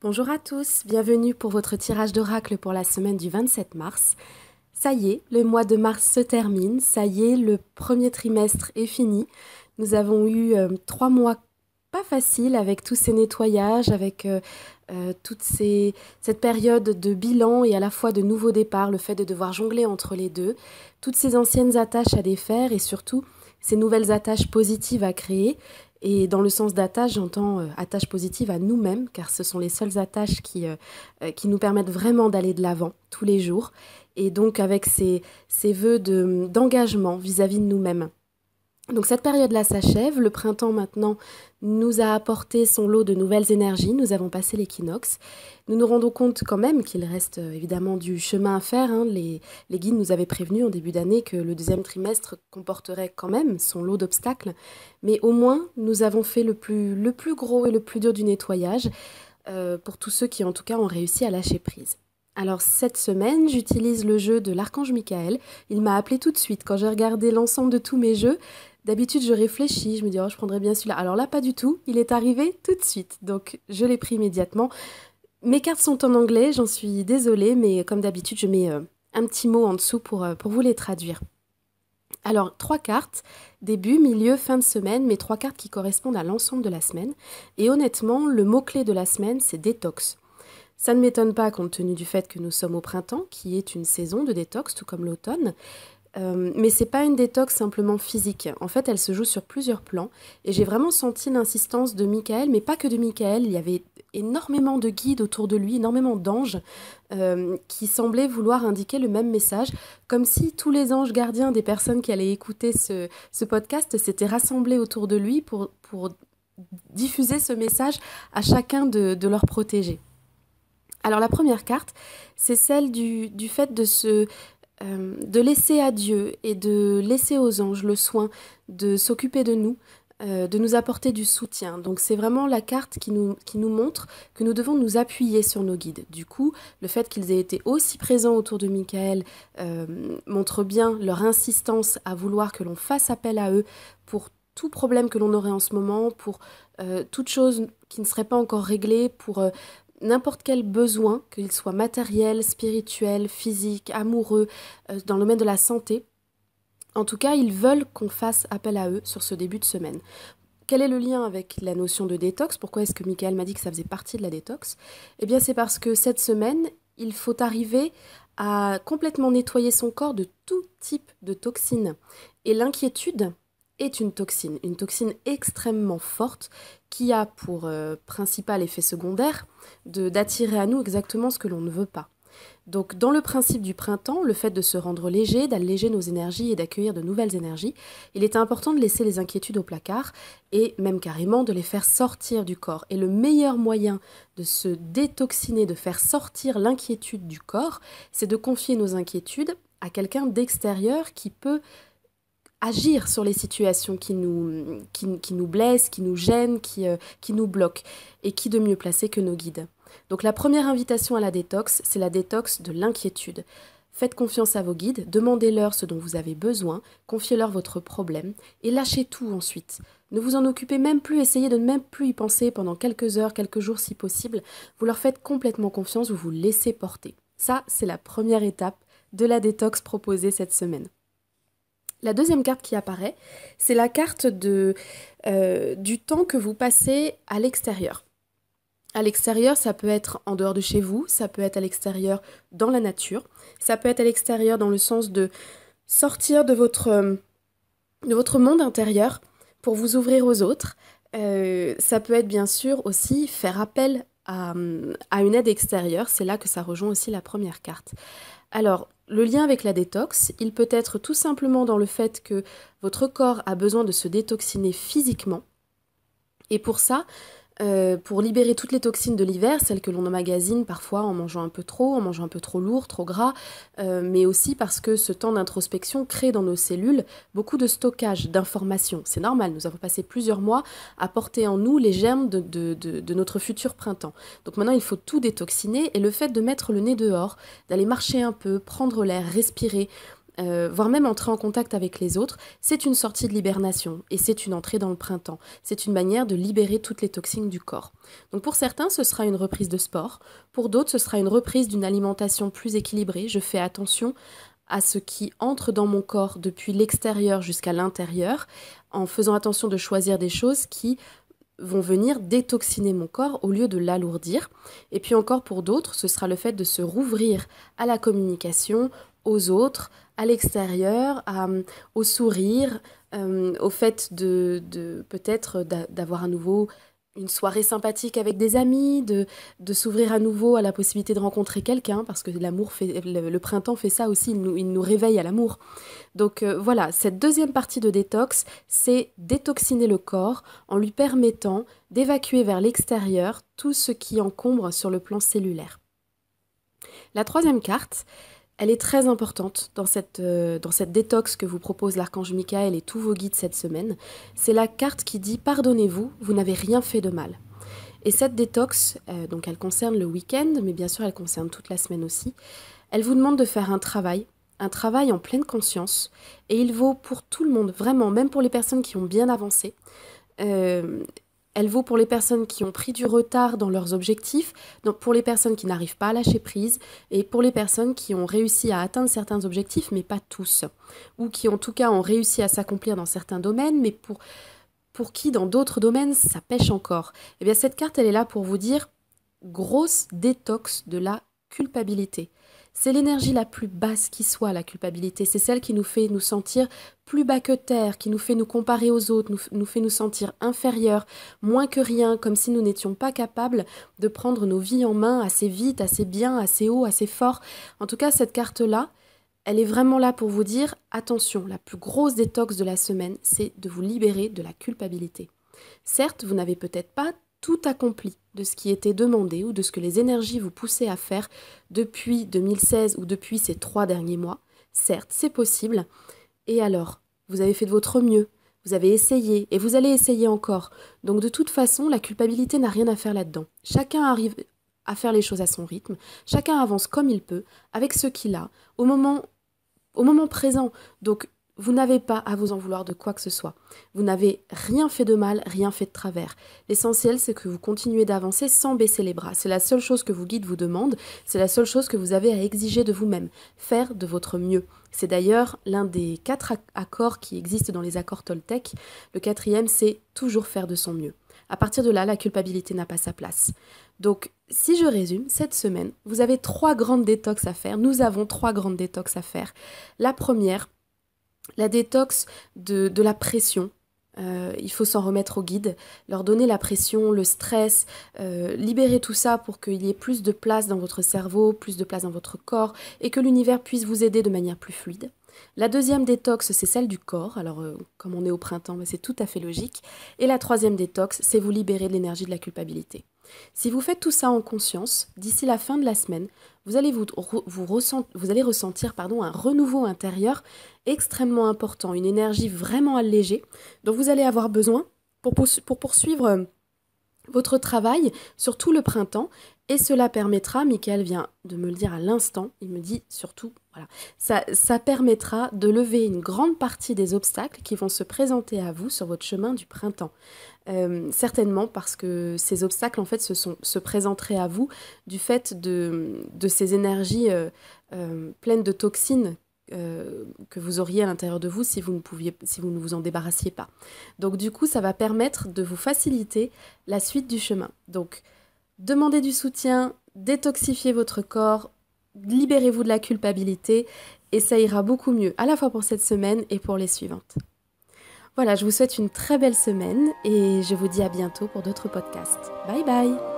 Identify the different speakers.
Speaker 1: Bonjour à tous, bienvenue pour votre tirage d'oracle pour la semaine du 27 mars. Ça y est, le mois de mars se termine, ça y est, le premier trimestre est fini. Nous avons eu 3 mois pas faciles avec tous ces nettoyages, avec cette période de bilan et à la fois de nouveaux départs, le fait de devoir jongler entre les deux, toutes ces anciennes attaches à défaire et surtout ces nouvelles attaches positives à créer. Et dans le sens d'attache, j'entends attache positive à nous-mêmes, car ce sont les seules attaches qui nous permettent vraiment d'aller de l'avant tous les jours. Et donc avec ces vœux d'engagement vis-à-vis de nous-mêmes. Donc cette période-là s'achève, le printemps maintenant nous a apporté son lot de nouvelles énergies, nous avons passé l'équinoxe. Nous nous rendons compte quand même qu'il reste évidemment du chemin à faire, hein. Les guides nous avaient prévenus en début d'année que le deuxième trimestre comporterait quand même son lot d'obstacles, mais au moins nous avons fait le plus gros et le plus dur du nettoyage pour tous ceux qui en tout cas ont réussi à lâcher prise. Alors cette semaine, j'utilise le jeu de l'archange Michael. Il m'a appelé tout de suite quand j'ai regardé l'ensemble de tous mes jeux. D'habitude, je réfléchis, je me dis oh, je prendrais bien celui-là. Alors là, pas du tout. Il est arrivé tout de suite, donc je l'ai pris immédiatement. Mes cartes sont en anglais, j'en suis désolée, mais comme d'habitude, je mets un petit mot en dessous pour vous les traduire. Alors, 3 cartes, début, milieu, fin de semaine, mais 3 cartes qui correspondent à l'ensemble de la semaine. Et honnêtement, le mot-clé de la semaine, c'est détox. Ça ne m'étonne pas compte tenu du fait que nous sommes au printemps, qui est une saison de détox, tout comme l'automne. Mais c'est pas une détox simplement physique. En fait, elle se joue sur plusieurs plans. Et j'ai vraiment senti l'insistance de Michael, mais pas que de Michael. Il y avait énormément de guides autour de lui, énormément d'anges qui semblaient vouloir indiquer le même message, comme si tous les anges gardiens des personnes qui allaient écouter ce podcast s'étaient rassemblés autour de lui pour diffuser ce message à chacun de leurs protégés. Alors la première carte, c'est celle du fait de laisser à Dieu et de laisser aux anges le soin de s'occuper de nous apporter du soutien. Donc c'est vraiment la carte qui nous montre que nous devons nous appuyer sur nos guides. Du coup, le fait qu'ils aient été aussi présents autour de Michael montre bien leur insistance à vouloir que l'on fasse appel à eux pour tout problème que l'on aurait en ce moment, pour toute chose qui ne serait pas encore réglée, pour n'importe quel besoin, qu'il soit matériel, spirituel, physique, amoureux, dans le domaine de la santé. En tout cas, ils veulent qu'on fasse appel à eux sur ce début de semaine. Quel est le lien avec la notion de détox? Pourquoi est-ce que Michael m'a dit que ça faisait partie de la détox? Eh bien, c'est parce que cette semaine, il faut arriver à complètement nettoyer son corps de tout type de toxines. Et l'inquiétude est une toxine extrêmement forte qui a pour principal effet secondaire d'attirer à nous exactement ce que l'on ne veut pas. Donc dans le principe du printemps, le fait de se rendre léger, d'alléger nos énergies et d'accueillir de nouvelles énergies, il est important de laisser les inquiétudes au placard et même carrément de les faire sortir du corps. Et le meilleur moyen de se détoxiner, de faire sortir l'inquiétude du corps, c'est de confier nos inquiétudes à quelqu'un d'extérieur qui peut agir sur les situations qui nous blessent, qui nous gênent, qui nous bloquent. Et qui de mieux placé que nos guides. Donc la première invitation à la détox, c'est la détox de l'inquiétude. Faites confiance à vos guides, demandez-leur ce dont vous avez besoin, confiez-leur votre problème et lâchez tout ensuite. Ne vous en occupez même plus, essayez de ne même plus y penser pendant quelques heures, quelques jours si possible. Vous leur faites complètement confiance, vous vous laissez porter. Ça, c'est la première étape de la détox proposée cette semaine. La deuxième carte qui apparaît, c'est la carte du temps que vous passez à l'extérieur. À l'extérieur, ça peut être en dehors de chez vous, ça peut être à l'extérieur dans la nature, ça peut être à l'extérieur dans le sens de sortir de votre monde intérieur pour vous ouvrir aux autres. Ça peut être bien sûr aussi faire appel à une aide extérieure, c'est là que ça rejoint aussi la première carte. Alors, le lien avec la détox, il peut être tout simplement dans le fait que votre corps a besoin de se détoxiner physiquement. Et pour ça, pour libérer toutes les toxines de l'hiver, celles que l'on emmagasine parfois en mangeant un peu trop, en mangeant un peu trop lourd, trop gras, mais aussi parce que ce temps d'introspection crée dans nos cellules beaucoup de stockage d'informations. C'est normal, nous avons passé plusieurs mois à porter en nous les germes de notre futur printemps. Donc maintenant, il faut tout détoxiner et le fait de mettre le nez dehors, d'aller marcher un peu, prendre l'air, respirer, voire même entrer en contact avec les autres, c'est une sortie de l'hibernation et c'est une entrée dans le printemps. C'est une manière de libérer toutes les toxines du corps. Donc pour certains, ce sera une reprise de sport. Pour d'autres, ce sera une reprise d'une alimentation plus équilibrée. Je fais attention à ce qui entre dans mon corps depuis l'extérieur jusqu'à l'intérieur, en faisant attention de choisir des choses qui vont venir détoxiner mon corps au lieu de l'alourdir. Et puis encore pour d'autres, ce sera le fait de se rouvrir à la communication, aux autres, à l'extérieur, au sourire, au fait de peut-être d'avoir à nouveau une soirée sympathique avec des amis, de s'ouvrir à nouveau à la possibilité de rencontrer quelqu'un, parce que le printemps fait ça aussi, il nous réveille à l'amour. Donc voilà, cette deuxième partie de détox, c'est détoxiner le corps en lui permettant d'évacuer vers l'extérieur tout ce qui encombre sur le plan cellulaire. La troisième carte, elle est très importante dans cette détox que vous propose l'archange Michael et tous vos guides cette semaine. C'est la carte qui dit « Pardonnez-vous, vous n'avez rien fait de mal ». Et cette détox, donc elle concerne le week-end, mais bien sûr elle concerne toute la semaine aussi, elle vous demande de faire un travail en pleine conscience, et il vaut pour tout le monde, vraiment, même pour les personnes qui ont bien avancé. Elle vaut pour les personnes qui ont pris du retard dans leurs objectifs, donc pour les personnes qui n'arrivent pas à lâcher prise, et pour les personnes qui ont réussi à atteindre certains objectifs, mais pas tous, ou qui en tout cas ont réussi à s'accomplir dans certains domaines, mais pour qui dans d'autres domaines ça pêche encore. Eh bien cette carte elle est là pour vous dire grosse détox de la culpabilité. C'est l'énergie la plus basse qui soit, la culpabilité. C'est celle qui nous fait nous sentir plus bas que terre, qui nous fait nous comparer aux autres, nous fait nous sentir inférieurs, moins que rien, comme si nous n'étions pas capables de prendre nos vies en main assez vite, assez bien, assez haut, assez fort. En tout cas, cette carte-là, elle est vraiment là pour vous dire, attention, la plus grosse détox de la semaine, c'est de vous libérer de la culpabilité. Certes, vous n'avez peut-être pas tout accompli de ce qui était demandé ou de ce que les énergies vous poussaient à faire depuis 2016 ou depuis ces 3 derniers mois. Certes, c'est possible. Et alors, vous avez fait de votre mieux, vous avez essayé et vous allez essayer encore. Donc de toute façon, la culpabilité n'a rien à faire là-dedans. Chacun arrive à faire les choses à son rythme, chacun avance comme il peut, avec ce qu'il a, au moment présent. Donc vous n'avez pas à vous en vouloir de quoi que ce soit. Vous n'avez rien fait de mal, rien fait de travers. L'essentiel, c'est que vous continuez d'avancer sans baisser les bras. C'est la seule chose que vos guides vous demandent, c'est la seule chose que vous avez à exiger de vous-même. Faire de votre mieux. C'est d'ailleurs l'un des 4 accords qui existent dans les accords Toltec. Le 4e, c'est toujours faire de son mieux. À partir de là, la culpabilité n'a pas sa place. Donc, si je résume, cette semaine, vous avez 3 grandes détox à faire. Nous avons 3 grandes détox à faire. La première, la détox de la pression. Il faut s'en remettre aux guides, leur donner la pression, le stress, libérer tout ça pour qu'il y ait plus de place dans votre cerveau, plus de place dans votre corps et que l'univers puisse vous aider de manière plus fluide. La deuxième détox, c'est celle du corps. Alors, comme on est au printemps, c'est tout à fait logique. Et la troisième détox, c'est vous libérer de l'énergie de la culpabilité. Si vous faites tout ça en conscience, d'ici la fin de la semaine, vous allez ressentir un renouveau intérieur extrêmement important, une énergie vraiment allégée dont vous allez avoir besoin pour poursuivre votre travail sur tout le printemps. Et cela permettra, Michael vient de me le dire à l'instant, il me dit surtout, voilà, ça permettra de lever une grande partie des obstacles qui vont se présenter à vous sur votre chemin du printemps. Certainement parce que ces obstacles en fait se présenteraient à vous du fait de ces énergies pleines de toxines que vous auriez à l'intérieur de vous si vous ne vous en débarrassiez pas. Donc du coup, ça va permettre de vous faciliter la suite du chemin. Donc, demandez du soutien, détoxifiez votre corps, libérez-vous de la culpabilité et ça ira beaucoup mieux, à la fois pour cette semaine et pour les suivantes. Voilà, je vous souhaite une très belle semaine et je vous dis à bientôt pour d'autres podcasts. Bye bye!